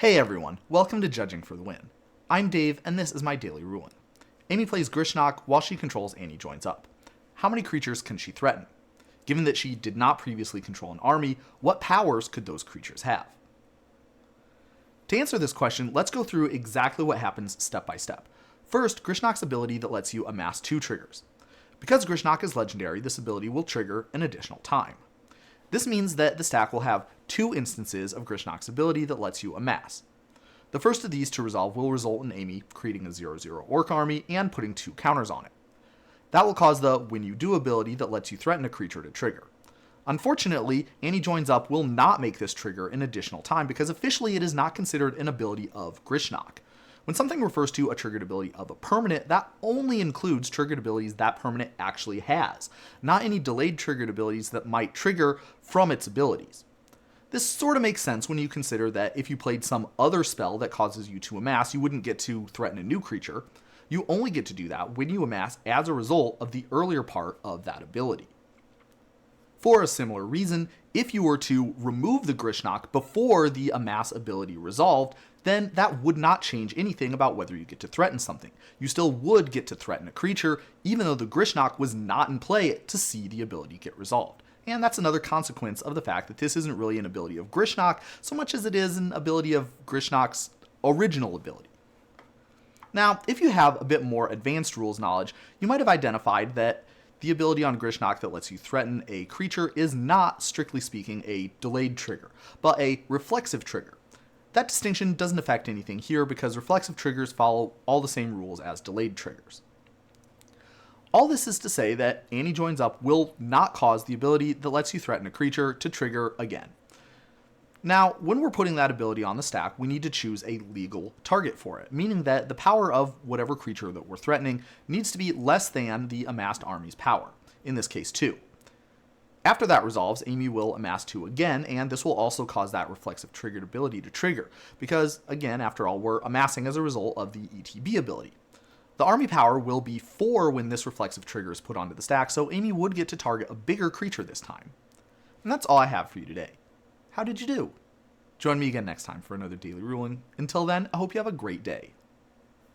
Hey everyone, welcome to Judging for the Win. I'm Dave, and this is my daily ruling. Amy plays Grishnakh while she controls Annie joins up. How many creatures can she threaten? Given that she did not previously control an army, what powers could those creatures have? To answer this question, let's go through exactly what happens step by step. First, Grishnach's ability that lets you amass 2 triggers. Because Grishnakh is legendary, this ability will trigger an additional time. This means that the stack will have 2 instances of Grishnach's ability that lets you amass. The first of these to resolve will result in Amy creating a 0/0 orc army and putting 2 counters on it. That will cause the When You Do ability that lets you threaten a creature to trigger. Unfortunately, Annie Joins Up will not make this trigger an additional time because officially it is not considered an ability of Grishnakh. When something refers to a triggered ability of a permanent, that only includes triggered abilities that permanent actually has, not any delayed triggered abilities that might trigger from its abilities. This sort of makes sense when you consider that if you played some other spell that causes you to amass, you wouldn't get to threaten a new creature. You only get to do that when you amass as a result of the earlier part of that ability. For a similar reason, if you were to remove the Grishnakh before the amass ability resolved, then that would not change anything about whether you get to threaten something. You still would get to threaten a creature, even though the Grishnakh was not in play to see the ability get resolved. And that's another consequence of the fact that this isn't really an ability of Grishnakh so much as it is an ability of Grishnach's original ability. Now, if you have a bit more advanced rules knowledge, you might have identified that the ability on Grishnakh that lets you threaten a creature is not, strictly speaking, a delayed trigger, but a reflexive trigger. That distinction doesn't affect anything here because reflexive triggers follow all the same rules as delayed triggers. All this is to say that Annie Joins Up will not cause the ability that lets you threaten a creature to trigger again. Now, when we're putting that ability on the stack, we need to choose a legal target for it, meaning that the power of whatever creature that we're threatening needs to be less than the amassed army's power, in this case 2. After that resolves, Amy will amass 2 again, and this will also cause that reflexive triggered ability to trigger, because, again, after all, we're amassing as a result of the ETB ability. The army power will be 4 when this reflexive trigger is put onto the stack, so Amy would get to target a bigger creature this time. And that's all I have for you today. How did you do? Join me again next time for another daily ruling. Until then, I hope you have a great day.